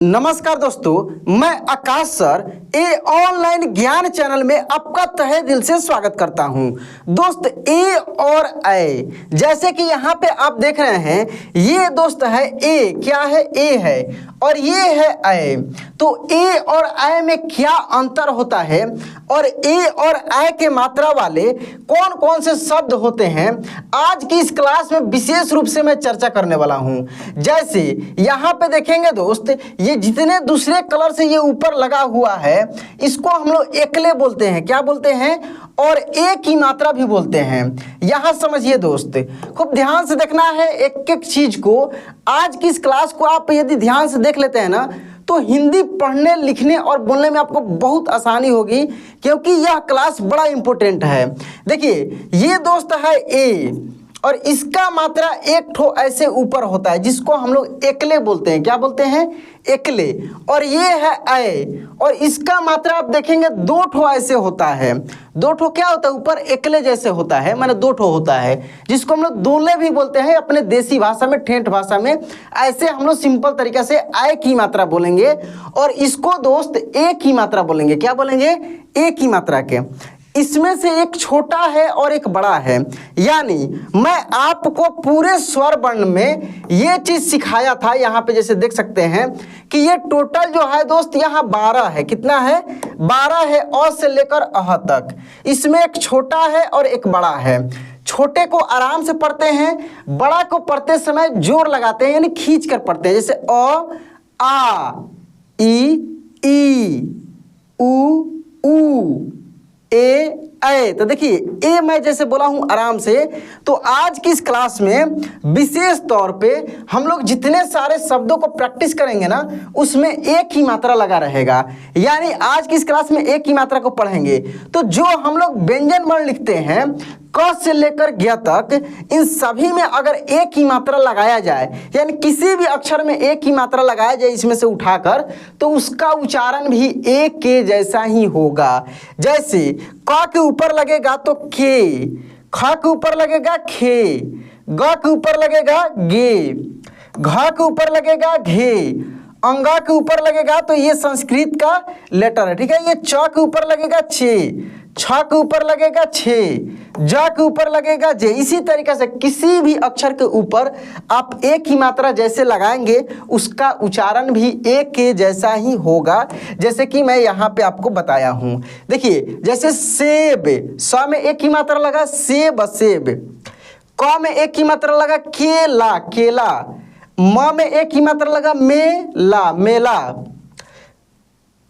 नमस्कार दोस्तों, मैं आकाश सर ए ऑनलाइन ज्ञान चैनल में आपका तहे दिल से स्वागत करता हूं। दोस्त ए और ए जैसे कि यहाँ पे आप देख रहे हैं, ये दोस्त है ए, क्या है ए है और ये है ए। तो ए और ए में क्या अंतर होता है और ए और ए के मात्रा वाले कौन कौन से शब्द होते हैं, आज की इस क्लास में विशेष रूप से मैं चर्चा करने वाला हूं। जैसे यहाँ पे देखेंगे दोस्त, ये जितने दूसरे कलर से ये ऊपर लगा हुआ है इसको हम लोग एकले बोलते हैं। क्या बोलते हैं? और ए की मात्रा भी बोलते हैं। यहां समझिए दोस्त, खूब ध्यान से देखना है एक एक चीज को। आज की इस क्लास को आप यदि ध्यान से देख लेते हैं ना, तो हिंदी पढ़ने लिखने और बोलने में आपको बहुत आसानी होगी, क्योंकि यह क्लास बड़ा इंपॉर्टेंट है। देखिए, ये दोस्त है ए और इसका मात्रा एक ठो ऐसे ऊपर होता है जिसको हम लोग एकले बोलते हैं। क्या बोलते हैं? एकले। और ये है ए और इसका मात्रा आप देखेंगे दो ठो ऐसे होता है। दो ठो क्या होता है? ऊपर एकले जैसे होता है, माने दो ठो होता है, जिसको हम लोग दोले भी बोलते हैं अपने देसी भाषा में, ठेठ भाषा में। ऐसे हम लोग सिंपल तरीके से ए की मात्रा बोलेंगे और इसको दोस्त ए की मात्रा बोलेंगे। क्या बोलेंगे? ए की मात्रा के। इसमें से एक छोटा है और एक बड़ा है, यानी मैं आपको पूरे स्वर वर्ण में ये चीज सिखाया था। यहाँ पे जैसे देख सकते हैं कि ये टोटल जो है दोस्त यहाँ 12 है। कितना है? 12 है, अ से लेकर अह तक। इसमें एक छोटा है और एक बड़ा है। छोटे को आराम से पढ़ते हैं, बड़ा को पढ़ते समय जोर लगाते हैं, यानी खींच कर पढ़ते हैं। जैसे अ, आ, ई, उ, ऊ, ए। तो देखिए, ए मैं जैसे बोला हूं आराम से। तो आज की इस क्लास में विशेष तौर पे हम लोग जितने सारे शब्दों को प्रैक्टिस करेंगे ना, उसमें एक ही मात्रा लगा रहेगा। यानी आज की इस क्लास में एक ही मात्रा को पढ़ेंगे। तो जो हम लोग व्यंजन वर्ण लिखते हैं क से लेकर ज्ञ तक, इन सभी में अगर एक ही मात्रा लगाया जाए, यानी किसी भी अक्षर में एक ही मात्रा लगाया जाए इसमें से उठाकर, तो उसका उच्चारण भी एक के जैसा ही होगा। जैसे क के ऊपर लगेगा तो के, ख के ऊपर लगेगा खे, ग के ऊपर लगेगा गे, घ के ऊपर लगेगा घे, अंगा के ऊपर लगेगा तो ये संस्कृत का लेटर है, ठीक है। ये च के ऊपर लगेगा छे, छ के ऊपर लगेगा छे, ज के ऊपर लगेगा जे। इसी तरीके से किसी भी अक्षर के ऊपर आप एक ही मात्रा जैसे लगाएंगे, उसका उच्चारण भी एक के जैसा ही होगा, जैसे कि मैं यहाँ पे आपको बताया हूँ। देखिए, जैसे सेब, स में एक ही मात्रा लगा सेब, सेब। क में एक ही मात्रा लगा केला, केला। म में एक ही मात्रा लगा मेला, मेला।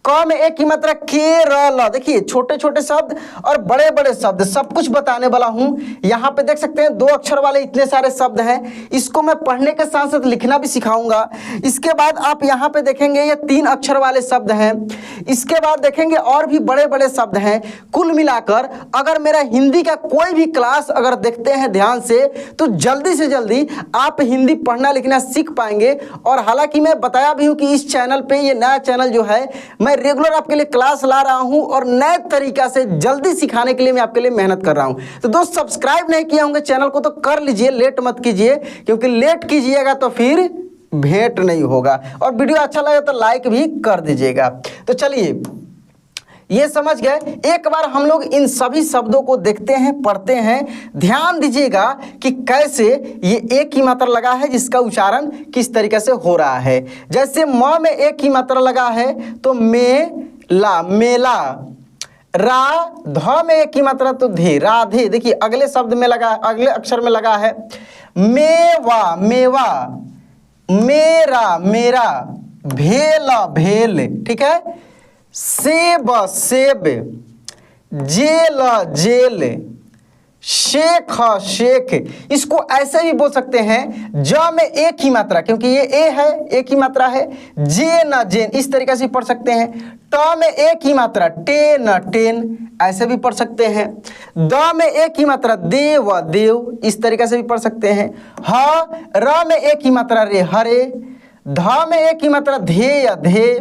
क में एक ही मात्रा केरल। देखिए, छोटे छोटे शब्द और बड़े बड़े शब्द सब कुछ बताने वाला हूं। यहाँ पे देख सकते हैं दो अक्षर वाले इतने सारे शब्द हैं। इसको मैं पढ़ने के साथ साथ लिखना भी सिखाऊंगा। इसके बाद आप यहाँ पे देखेंगे ये 3 अक्षर वाले शब्द हैं। इसके बाद देखेंगे और भी बड़े बड़े शब्द हैं। कुल मिलाकर अगर मेरा हिंदी का कोई भी क्लास अगर देखते हैं ध्यान से, तो जल्दी से जल्दी आप हिंदी पढ़ना लिखना सीख पाएंगे। और हालांकि मैं बताया भी हूँ कि इस चैनल पे, ये नया चैनल जो है, मैं रेगुलर आपके लिए क्लास ला रहा हूं और नए तरीका से जल्दी सिखाने के लिए मैं आपके लिए मेहनत कर रहा हूं। तो दोस्त, सब्सक्राइब नहीं किए होंगे चैनल को तो कर लीजिए, लेट मत कीजिए, क्योंकि लेट कीजिएगा तो फिर भेंट नहीं होगा। और वीडियो अच्छा लगे तो लाइक भी कर दीजिएगा। तो चलिए, ये समझ गए। एक बार हम लोग इन सभी शब्दों को देखते हैं, पढ़ते हैं। ध्यान दीजिएगा कि कैसे ये एक ही मात्रा लगा है, जिसका उच्चारण किस तरीके से हो रहा है। जैसे म में एक ही मात्रा लगा है तो मेला, मेला। रा, ध में एक ही मात्रा तो धे, राधे। देखिए, अगले शब्द में लगा, अगले अक्षर में लगा है मेवा, मेवा। मेरा, मेरा। भेल, भेल। ठीक है। सेब, सेब। Jail, jail. शेख, शेख। इसको ऐसे भी बोल सकते हैं, ज में एक ही मात्रा, क्योंकि ये ए है, एक ही मात्रा है। जेन, जेन। इस तरीके से पढ़ सकते हैं। ट में एक ही मात्रा, टेन, टेन। ऐसे भी पढ़ सकते हैं। द में एक ही मात्रा, देव, देव। इस तरीके से भी पढ़ सकते हैं। ह, र में एक ही मात्रा, रे, हरे। ध में एक ही मात्रा, धेय, धे।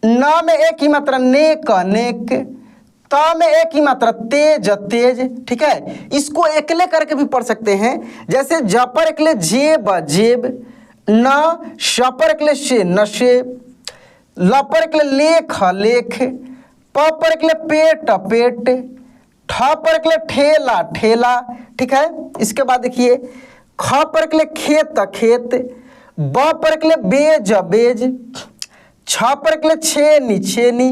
न में एक ही मात्रा, नेक, नेक। त में एक ही मात्रा, तेज, तेज। ठीक है। इसको एकले करके भी पढ़ सकते हैं। जैसे ज पर एकले जेब, जेब। न, श पर एकले शे, नशे। ल पर के लिए लेख लेख, प पर के लिए पेट पेट, ठ पर के लिए ठेला ठेला, ठीक है। इसके बाद देखिए ख पर के लिए खेत खेत, ब पर के लिए बेज बेज, छ पर के लिए छेनी छेनी,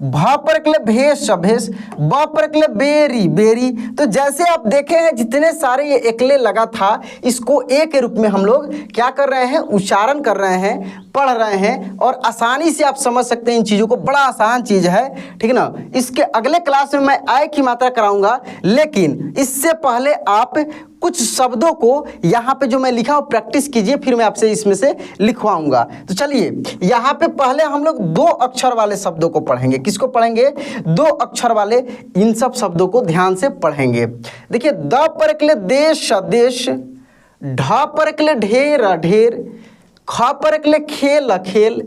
भ पर के लिए भेष भेष, ब पर के लिए बेरी बेरी। तो जैसे आप देखे हैं जितने सारे ये एकले लगा था, इसको ए के रूप में हम लोग क्या कर रहे हैं, उच्चारण कर रहे हैं, पढ़ रहे हैं, और आसानी से आप समझ सकते हैं इन चीज़ों को। बड़ा आसान चीज़ है, ठीक है ना। इसके अगले क्लास में मैं आय की मात्रा कराऊंगा, लेकिन इससे पहले आप कुछ शब्दों को यहाँ पे जो मैं लिखा हूँ प्रैक्टिस कीजिए, फिर मैं आपसे इसमें से लिखवाऊंगा। तो चलिए यहाँ पे पहले हम लोग 2 अक्षर वाले शब्दों को पढ़ेंगे। किसको पढ़ेंगे? 2 अक्षर वाले इन सब शब्दों को ध्यान से पढ़ेंगे। देखिए द पर के लिए देश देश, ढ पर के लिए ढेर ढेर, ख पर के लिए खेल खेल,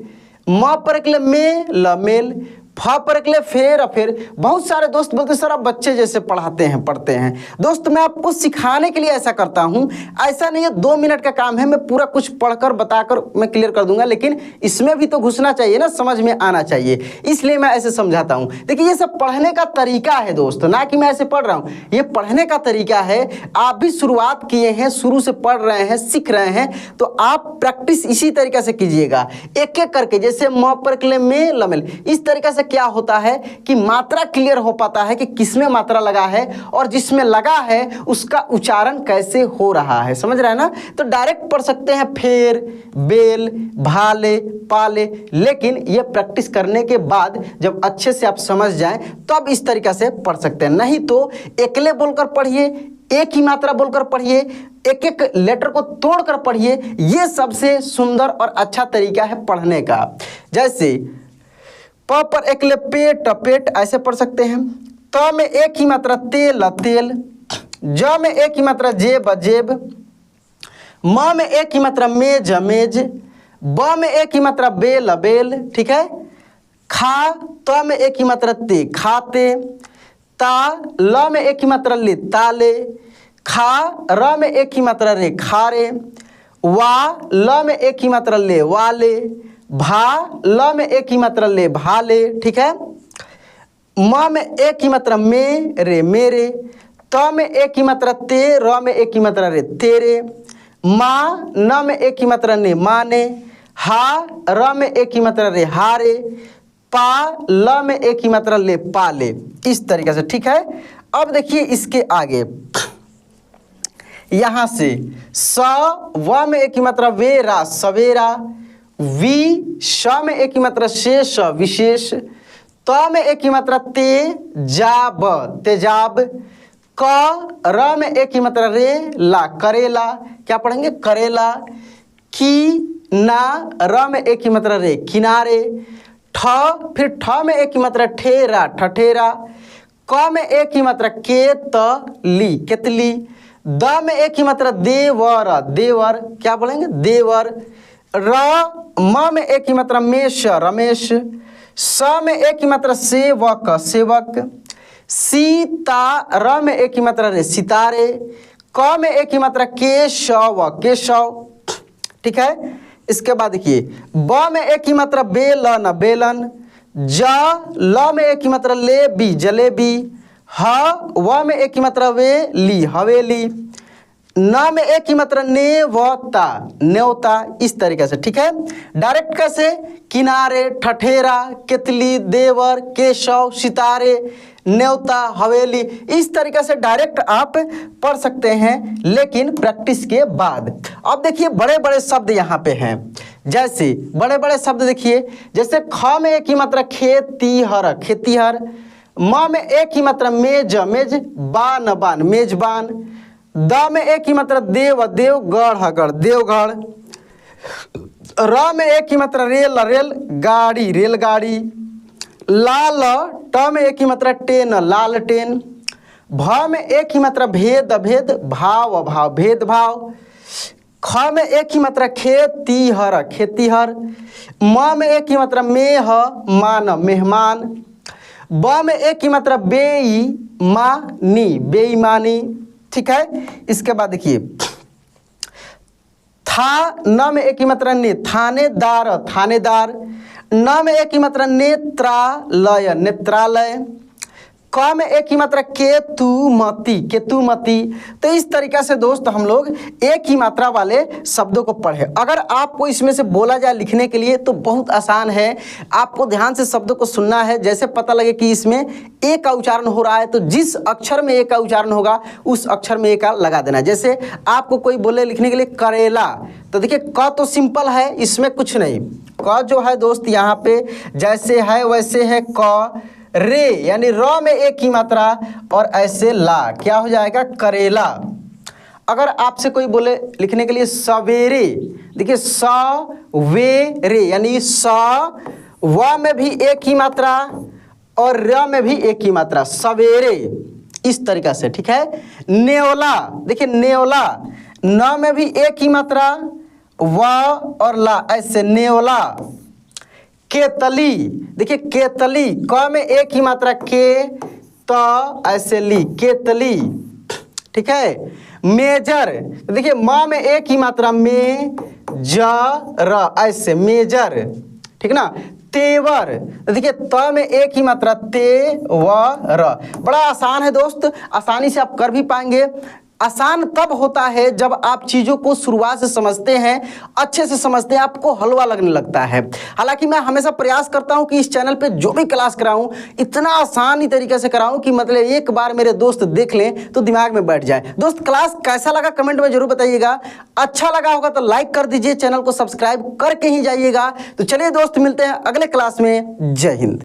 म पर के लिए मेल मेल, फ पर के लिए फेर फेर। बहुत सारे दोस्त बोलते सर आप बच्चे जैसे पढ़ाते हैं पढ़ते हैं। दोस्त मैं आपको सिखाने के लिए ऐसा करता हूँ, ऐसा नहीं है 2 मिनट का काम है, मैं पूरा कुछ पढ़कर बताकर मैं क्लियर कर दूंगा, लेकिन इसमें भी तो घुसना चाहिए ना, समझ में आना चाहिए, इसलिए मैं ऐसे समझाता हूँ। देखिए ये सब पढ़ने का तरीका है दोस्त, ना कि मैं ऐसे पढ़ रहा हूँ, ये पढ़ने का तरीका है। आप भी शुरुआत किए हैं, शुरू से पढ़ रहे हैं, सीख रहे हैं, तो आप प्रैक्टिस इसी तरीके से कीजिएगा, एक एक करके। जैसे म पर के लिए मेल मेल, इस तरीके से क्या होता है कि मात्रा क्लियर हो पाता है कि किसमें मात्रा लगा है और जिसमें लगा है उसका उच्चारण कैसे हो रहा है, समझ रहे हैं ना। तो डायरेक्ट पढ़ सकते हैं फेर बेल भाले पाले, लेकिन ये प्रैक्टिस करने के बाद जब अच्छे से आप समझ जाएं तब इस तरीके से पढ़ सकते हैं। नहीं तो अकेले बोलकर पढ़िए, एक ही मात्रा बोलकर पढ़िए, एक एक लेटर को तोड़कर पढ़िए, ये सबसे सुंदर और अच्छा तरीका है पढ़ने का। जैसे प पर एक ले पेट पेट, ऐसे पढ़ सकते हैं। त में एक ही मात्रा तेल तेल, ज में एक ही मात्रा जेब जेब, म में एक ही मात्रा मेज मेज, ब में एक ही मात्रा बेल बेल, ठीक है। खा त में एक ही मात्रा ते खाते, ता ल में एक ही मात्रा ले ताले, खा र में एक ही मात्रा रे खारे, वा ल में एक ही मात्रा ले वाले, भा ल में एक ही मात्रा ले भाले, ठीक है। म में एक ही मात्रा में रे मेरे, त में एक ही मात्रा ते, र में एक ही मात्रा रे तेरे, मा न में एक ही मात्रा ने माने, हा र में एक ही मात्रा रे हारे, पा ल में एक ही मात्रा ले पाले, इस तरीके से, ठीक है। अब देखिए इसके आगे यहाँ से स व में एक ही मात्रा वेरा सवेरा, वी श में एक ही मात्रा शेष विशेष, त में एक ही मात्रा ते जाब तेजाब, क र में एक ही मात्रा रे ला करेला, क्या पढ़ेंगे करेला, की ना र में एक ही मात्रा रे किनारे, ठ फिर ठ में एक ही मात्रा ठेरा ठठेरा, क में एक ही मात्रा केतली केतली, द में एक ही मात्रा देवर देवर, क्या बोलेंगे देवर, र म में एक ही मात्रा मेष रमेश, स में एक ही मात्रा सेवक सेवक, सीता र में एक ही मात्रा रे सितारे, क में एक ही मात्रा केशव केशव, ठीक है। इसके बाद देखिए ब में एक ही मात्रा बेलन बेलन, ज ल में एक ही मात्रा लेबी जलेबी, ह व में एक ही मात्रा वेली हवेली, न में एक ही मात्रा नेवता न्योता, इस तरीके से, ठीक है। डायरेक्ट कैसे किनारे ठठेरा केतली देवर केशव सितारे न्योता हवेली, इस तरीके से डायरेक्ट आप पढ़ सकते हैं, लेकिन प्रैक्टिस के बाद। अब देखिए बड़े बड़े शब्द यहाँ पे हैं, जैसे बड़े बड़े शब्द देखिए, जैसे ख में एक ही मात्रा खेतीहर खेतीहर, म में एक ही मात्रा मेज मेज बान बान मेजबान, द में एक ही मात्रा देव देव गढ़ गढ़ देवगढ़, र में एक ही मात्रा रेल रेल गाड़ी रेलगाड़ी, लाल ट में एक ही मात्रा टेन लालटेन, भ में एक ही मात्रा भेद भेद भाव भाव भेदभाव, ख में एक ही मात्रा खेतीहर खेतीहर, म में एक ही मात्रा मेह मान मेहमान, ब में एक ही मात्रा बेईमानी बेईमानी, ठीक है। इसके बाद देखिए था न में एक ही मात्रा ने थानेदार थानेदार, न में एक ही मात्रा नेत्रालय, नेत्रालय। क में एक ही मात्रा केतुमती, केतुमती। तो इस तरीक़ा से दोस्त हम लोग एक ही मात्रा वाले शब्दों को पढ़े। अगर आपको इसमें से बोला जाए लिखने के लिए तो बहुत आसान है, आपको ध्यान से शब्दों को सुनना है। जैसे पता लगे कि इसमें ए का उच्चारण हो रहा है तो जिस अक्षर में ए का उच्चारण होगा उस अक्षर में ए का लगा देना। जैसे आपको कोई बोले लिखने के लिए करेला, तो देखिए क तो सिंपल है, इसमें कुछ नहीं। क जो है दोस्त यहाँ पे जैसे है वैसे है। क रे यानी र में एक ही मात्रा और ऐसे ला, क्या हो जाएगा करेला। अगर आपसे कोई बोले लिखने के लिए सवेरे, देखिए स वे रे यानी स व में भी एक ही मात्रा और र में भी एक ही मात्रा, सवेरे, इस तरीक़ा से, ठीक है। नेवला, देखिए नेवला, न में भी एक ही मात्रा व और ला, ऐसे नेवला। केतली, देखिए केतली, क में एक ही मात्रा के त ऐसे ली, केतली, ठीक है। मेजर, देखिए म में एक ही मात्रा में ज र ऐसे मेजर, ठीक ना। तेवर, देखिए त में एक ही मात्रा ते व र। बड़ा आसान है दोस्त, आसानी से आप कर भी पाएंगे। आसान तब होता है जब आप चीज़ों को शुरुआत से समझते हैं, अच्छे से समझते हैं, आपको हलवा लगने लगता है। हालांकि मैं हमेशा प्रयास करता हूं कि इस चैनल पे जो भी क्लास कराऊं इतना आसानी तरीके से कराऊं कि मतलब एक बार मेरे दोस्त देख लें तो दिमाग में बैठ जाए। दोस्त क्लास कैसा लगा कमेंट में जरूर बताइएगा। अच्छा लगा होगा तो लाइक कर दीजिए, चैनल को सब्सक्राइब करके ही जाइएगा। तो चलिए दोस्त मिलते हैं अगले क्लास में। जय हिंद।